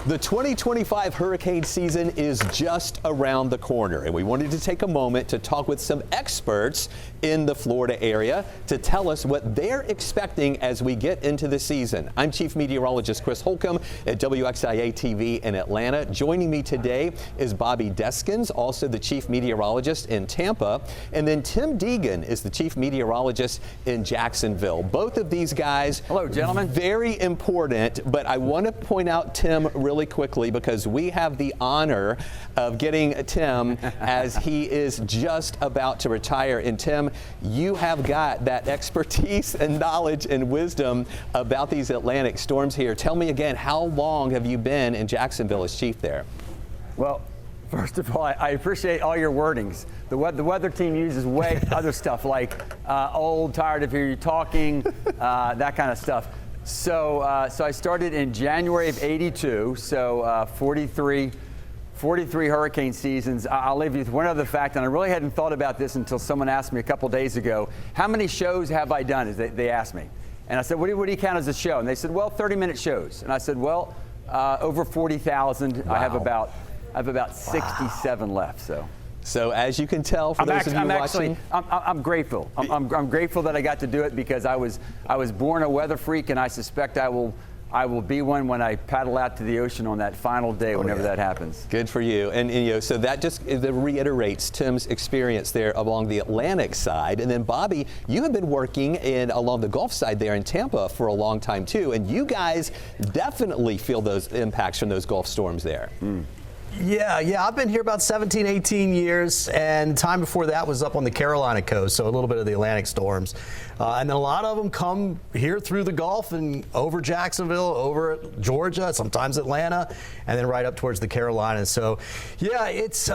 The 2025 hurricane season is just around the corner, and we wanted to take a moment to talk with some experts in the Florida area to tell us what they're expecting as we get into the season. I'm Chief Meteorologist Chris Holcomb at WXIA TV in Atlanta. Joining me today is Bobby Deskins, also the Chief Meteorologist in Tampa, and then Tim Deegan is the Chief Meteorologist in Jacksonville. Both of these guys, hello, gentlemen. Very important, but I want to point out Tim really quickly because we have the honor of getting Tim as he is just about to retire. And Tim, you have got that expertise and knowledge and wisdom about these Atlantic storms here. Tell me again, how long have you been in Jacksonville as chief there? Well, first of all, I appreciate all your wordings. The weather team uses way other stuff like old, tired of hearing you talking, that kind of stuff. So I started in January of '82, so 43 hurricane seasons. I'll leave you with one other fact, and I really hadn't thought about this until someone asked me a couple days ago, how many shows have I done, they asked me. And I said, what do you count as a show? And they said, well, 30-minute shows. And I said, well, over 40,000. Wow. I have about 67 left, so. So as you can tell, for those of you watching, I'm grateful. I'm grateful that I got to do it because I was born a weather freak, and I suspect I will be one when I paddle out to the ocean on that final day, whenever that happens. Good for you. And you know, so that just reiterates Tim's experience there along the Atlantic side. And then Bobby, you have been working along the Gulf side there in Tampa for a long time too, and you guys definitely feel those impacts from those Gulf storms there. Yeah, I've been here about 17, 18 years, and time before that was up on the Carolina coast, so a little bit of the Atlantic storms. And then a lot of them come here through the Gulf and over Jacksonville, over Georgia, sometimes Atlanta, and then right up towards the Carolinas. So, yeah, it's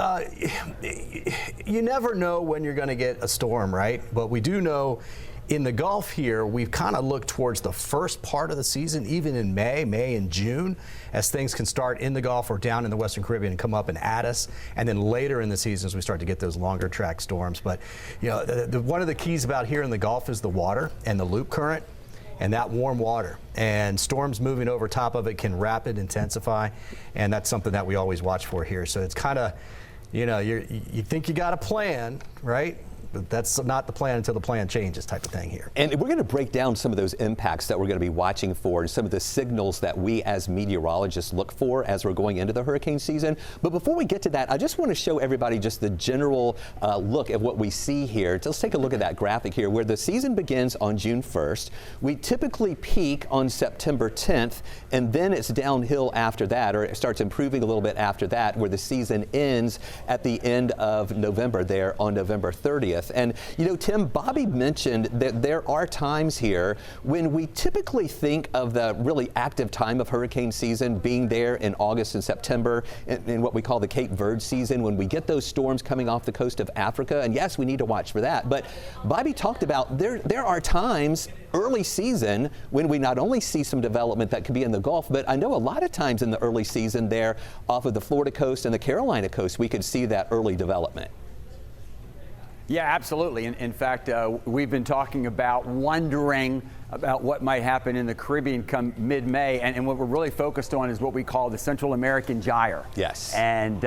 you never know when you're going to get a storm, right? But we do know in the Gulf here, we've kind of looked towards the first part of the season, even in May and June, as things can start in the Gulf or down in the Western Caribbean and come up and at us. And then later in the season, as we start to get those longer track storms. But, you know, one of the keys about here in the Gulf is the water and the loop current and that warm water. And storms moving over top of it can rapid intensify. And that's something that we always watch for here. So it's kind of, you know, you think you got a plan, right? But that's not the plan until the plan changes type of thing here. And we're going to break down some of those impacts that we're going to be watching for and some of the signals that we as meteorologists look for as we're going into the hurricane season. But before we get to that, I just want to show everybody just the general look at what we see here. Let's take a look at that graphic here where the season begins on June 1st. We typically peak on September 10th, and then it's downhill after that, or it starts improving a little bit after that, where the season ends at the end of November there on November 30th. And, you know, Tim, Bobby mentioned that there are times here when we typically think of the really active time of hurricane season being there in August and September in what we call the Cape Verde season, when we get those storms coming off the coast of Africa. And yes, we need to watch for that. But Bobby talked about there are times early season when we not only see some development that could be in the Gulf, but I know a lot of times in the early season there off of the Florida coast and the Carolina coast, we could see that early development. Yeah, absolutely. In fact, we've been talking about wondering about what might happen in the Caribbean come mid-May, and what we're really focused on is what we call the Central American gyre. Yes. And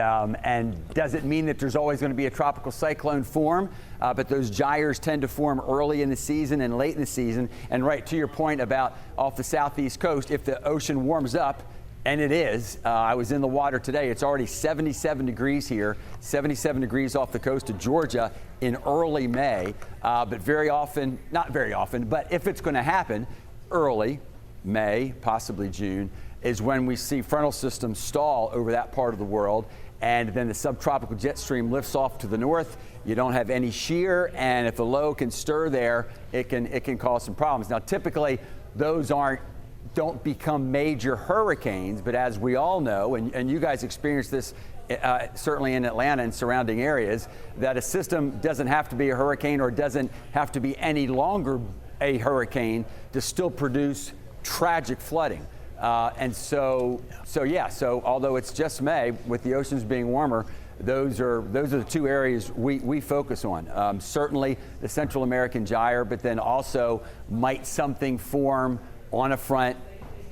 does it mean that there's always going to be a tropical cyclone form? But those gyres tend to form early in the season and late in the season. And right to your point about off the southeast coast, if the ocean warms up, and it is. I was in the water today. It's already 77 degrees here, 77 degrees off the coast of Georgia in early May. But very often, not very often, but if it's going to happen, early May, possibly June, is when we see frontal systems stall over that part of the world. And then the subtropical jet stream lifts off to the north. You don't have any shear, and if the low can stir there, it can cause some problems. Now, typically, those don't become major hurricanes, but as we all know, and you guys experience this certainly in Atlanta and surrounding areas, that a system doesn't have to be a hurricane or doesn't have to be any longer a hurricane to still produce tragic flooding. So although it's just May, with the oceans being warmer, those are the two areas we focus on. Certainly the Central American gyre, but then also might something form on a front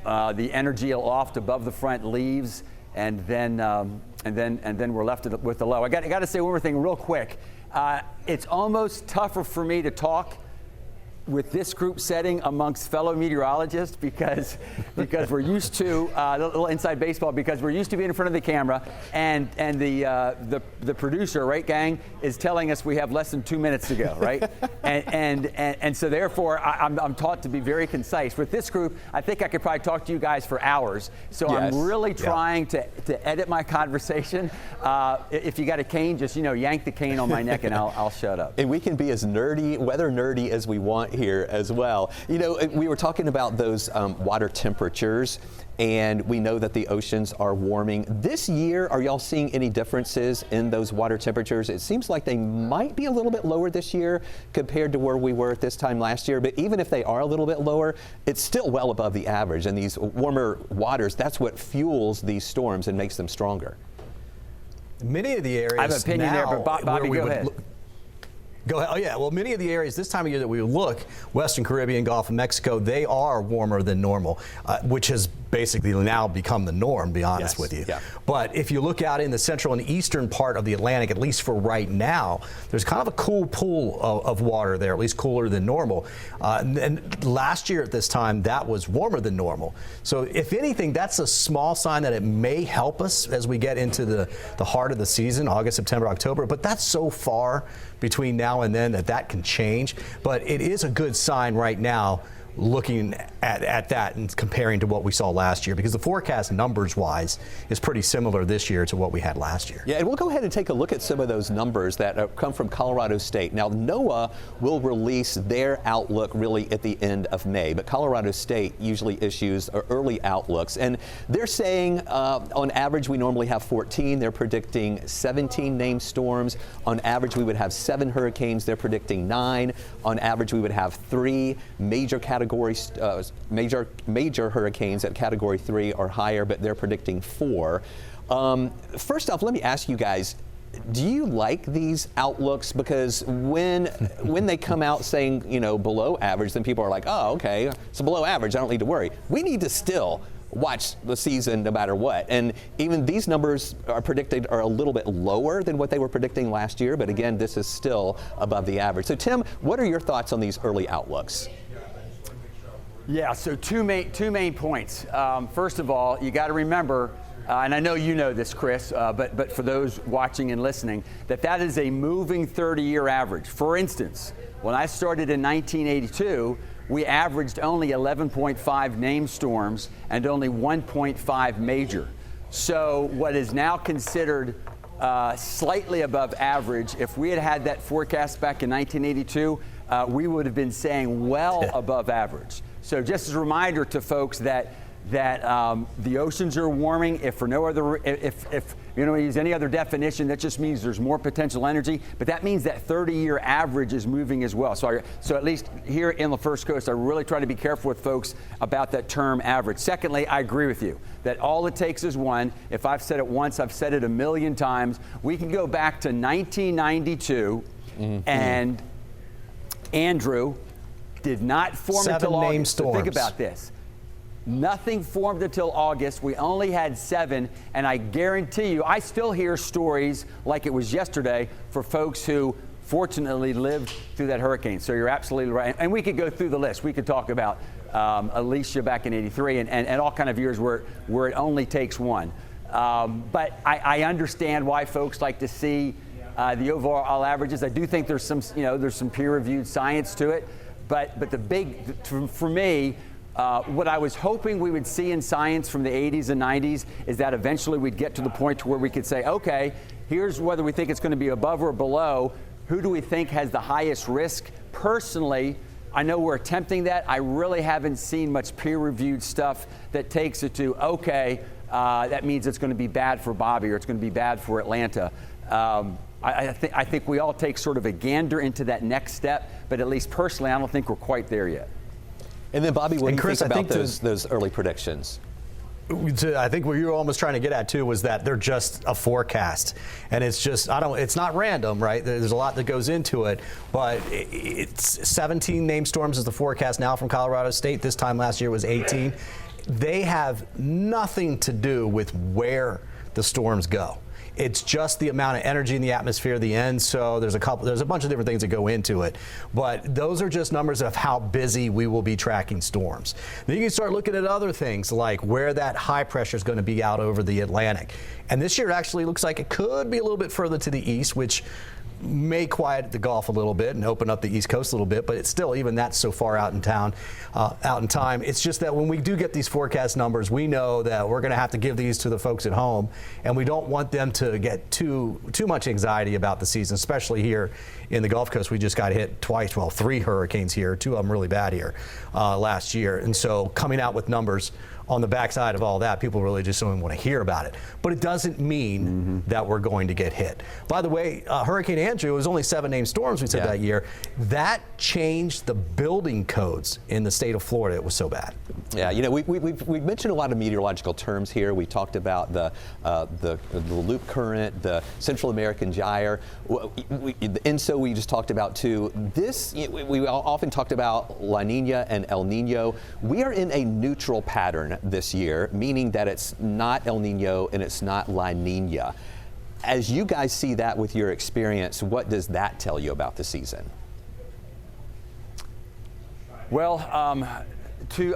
the energy aloft above the front leaves, and then we're left with the low. I got to say one more thing real quick. It's almost tougher for me to talk with this group setting amongst fellow meteorologists because we're used to a little inside baseball, because we're used to being in front of the camera, and the producer, right, gang, is telling us we have less than 2 minutes to go, right? and so therefore I'm taught to be very concise. With this group, I think I could probably talk to you guys for hours. So yes. I'm really trying to edit my conversation. If you got a cane, just yank the cane on my neck and I'll shut up. And we can be as weather nerdy as we want here as well. We were talking about those water temperatures, and we know that the oceans are warming. This year, are y'all seeing any differences in those water temperatures? It seems like they might be a little bit lower this year compared to where we were at this time last year, but even if they are a little bit lower, it's still well above the average. And these warmer waters, that's what fuels these storms and makes them stronger. Many of the areas I have an opinion there, but Bobby, go ahead. Go ahead. Oh, yeah. Well, many of the areas this time of year that we look, Western Caribbean, Gulf of Mexico, they are warmer than normal, which has basically now become the norm, to be honest with you. Yeah. But if you look out in the central and eastern part of the Atlantic, at least for right now, there's kind of a cool pool of water there, at least cooler than normal. And last year at this time, that was warmer than normal. So if anything, that's a small sign that it may help us as we get into the heart of the season, August, September, October. But that's so far between now and then that can change. But it is a good sign right now, looking at that and comparing to what we saw last year, because the forecast numbers-wise is pretty similar this year to what we had last year. Yeah, and we'll go ahead and take a look at some of those numbers that come from Colorado State. Now, NOAA will release their outlook really at the end of May, but Colorado State usually issues early outlooks, and they're saying on average we normally have 14. They're predicting 17 named storms. On average we would have 7 hurricanes. They're predicting 9. On average we would have 3 major major hurricanes at Category 3 or higher, but they're predicting 4. First off, let me ask you guys, do you like these outlooks? Because when they come out saying, below average, then people are like, oh, okay, it's below average, I don't need to worry. We need to still watch the season no matter what. And even these numbers are predicted are a little bit lower than what they were predicting last year, but again, this is still above the average. So Tim, what are your thoughts on these early outlooks? Yeah, so two main points. First of all, you got to remember, and I know you know this, Chris, but for those watching and listening, that is a moving 30-year average. For instance, when I started in 1982, we averaged only 11.5 named storms and only 1.5 major. So what is now considered slightly above average, if we had had that forecast back in 1982, we would have been saying well above average. So just as a reminder to folks that the oceans are warming. If for no other, if you don't use any other definition, that just means there's more potential energy. But that means that 30-year average is moving as well. So at least here in the First Coast, I really try to be careful with folks about that term average. Secondly, I agree with you that all it takes is one. If I've said it once, I've said it a million times. We can go back to 1992, and Andrew did not form until August. So think about this. Nothing formed until August. We only had 7, and I guarantee you, I still hear stories like it was yesterday for folks who fortunately lived through that hurricane. So you're absolutely right. And we could go through the list. We could talk about Alicia back in '83 and all kind of years where it only takes one. But I understand why folks like to see the overall averages. I do think there's some peer-reviewed science to it. But the big, for me, what I was hoping we would see in science from the 80s and 90s is that eventually we'd get to the point to where we could say, okay, here's whether we think it's going to be above or below. Who do we think has the highest risk? Personally, I know we're attempting that. I really haven't seen much peer-reviewed stuff that takes it to, okay, that means it's going to be bad for Bobby or it's going to be bad for Atlanta. I think we all take sort of a gander into that next step, but at least personally, I don't think we're quite there yet. And then, Bobby, what do you Chris, think about those early predictions? I think what you were almost trying to get at, too, was that they're just a forecast. And it's just, it's not random, right? There's a lot that goes into it. But it's 17 named storms is the forecast now from Colorado State. This time last year was 18. they have nothing to do with where the storms go. It's just the amount of energy in the atmosphere, the ENSO. There's a bunch of different things that go into it. But those are just numbers of how busy we will be tracking storms. Then you can start looking at other things like where that high pressure is going to be out over the Atlantic. And this year it actually looks like it could be a little bit further to the east, which may quiet the Gulf a little bit and open up the East Coast a little bit, but it's still, even that's so far out in time. It's just that when we do get these forecast numbers, we know that we're going to have to give these to the folks at home, and we don't want them to get too much anxiety about the season, especially here in the Gulf Coast. We just got hit twice, well, 3 hurricanes here, 2 of them really bad here last year, and so coming out with numbers on the backside of all that, people really just don't want to hear about it. But it doesn't mean that we're going to get hit. By the way, Hurricane Andrew was only 7 named storms we said that year. That changed the building codes in the state of Florida. It was so bad. Yeah, you know, we've mentioned a lot of meteorological terms here. We talked about the loop current, the Central American gyre, the ENSO we just talked about too. This, we often talked about La Nina and El Nino. We are in a neutral pattern this year, meaning that it's not El Nino and it's not La Nina. As you guys see that with your experience, what does that tell you about the season? Well,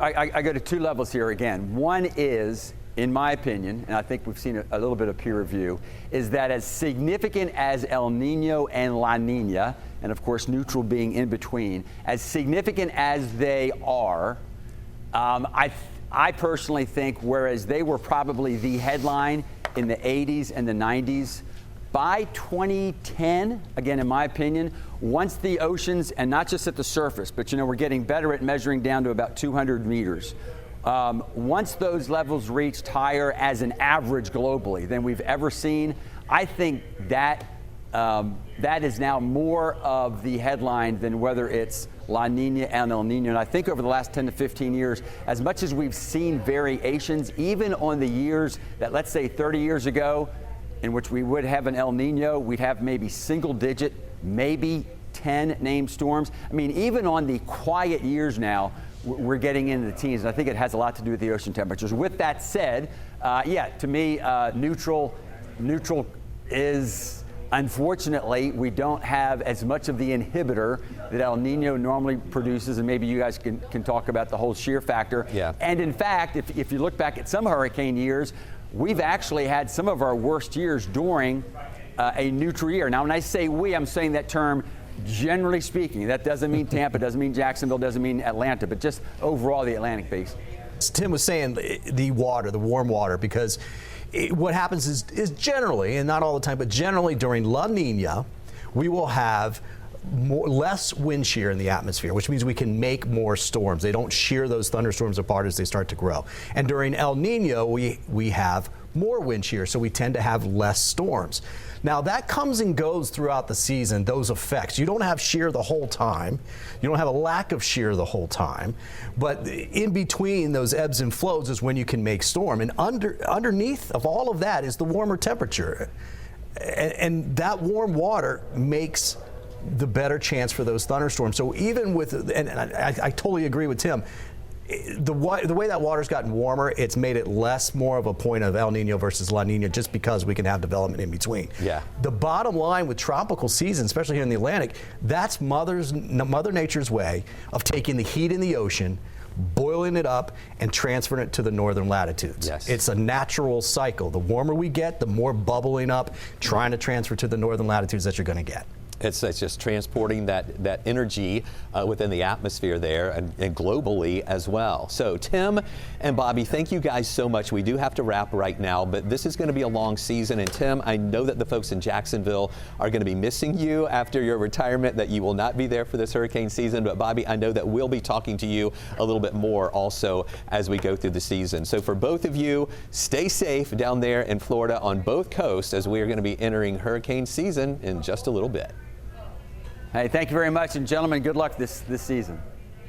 I go to 2 levels here again. One is, in my opinion, and I think we've seen a little bit of peer review, is that as significant as El Nino and La Nina, and of course neutral being in between, as significant as they are, I personally think, whereas they were probably the headline in the 80s and the 90s, by 2010, again, in my opinion, once the oceans, and not just at the surface, but we're getting better at measuring down to about 200 meters. Once those levels reached higher as an average globally than we've ever seen, I think that that is now more of the headline than whether it's La Nina and El Nino. And I think over the last 10 to 15 years, as much as we've seen variations, even on the years that, let's say 30 years ago, in which we would have an El Nino, we'd have maybe single digit, maybe 10 named storms. I mean, even on the quiet years now, we're getting into the teens, and I think it has a lot to do with the ocean temperatures. With that said, yeah, to me, neutral is, unfortunately, we don't have as much of the inhibitor that El Nino normally produces, and maybe you guys can talk about the whole shear factor. Yeah. And in fact, if you look back at some hurricane years, we've actually had some of our worst years during a neutral year. Now, when I say we, I'm saying that term generally speaking. That doesn't mean Tampa, doesn't mean Jacksonville, doesn't mean Atlanta, but just overall the Atlantic base. Tim was saying the warm water, because what happens is generally, and not all the time, but generally during La Nina, we will have less wind shear in the atmosphere, which means we can make more storms. They don't shear those thunderstorms apart as they start to grow. And during El Nino, we have more wind shear, so we tend to have less storms. Now that comes and goes throughout the season, those effects. You don't have shear the whole time. You don't have a lack of shear the whole time. But in between those ebbs and flows is when you can make storm. And underneath of all of that is the warmer temperature. And that warm water makes the better chance for those thunderstorms. So even with, and I totally agree with Tim, the way that water's gotten warmer, it's made it more of a point of El Nino versus La Nina, just because we can have development in between. Yeah. The bottom line with tropical seasons, especially here in the Atlantic, that's Mother Nature's way of taking the heat in the ocean, boiling it up, and transferring it to the northern latitudes. Yes. It's a natural cycle. The warmer we get, the more bubbling up, trying to transfer to the northern latitudes that you're going to get. It's just transporting that energy within the atmosphere there and globally as well. So Tim and Bobby, thank you guys so much. We do have to wrap right now, but this is going to be a long season. And Tim, I know that the folks in Jacksonville are going to be missing you after your retirement, that you will not be there for this hurricane season. But Bobby, I know that we'll be talking to you a little bit more also as we go through the season. So for both of you, stay safe down there in Florida on both coasts, as we are going to be entering hurricane season in just a little bit. Hey, thank you very much, and gentlemen, good luck this season.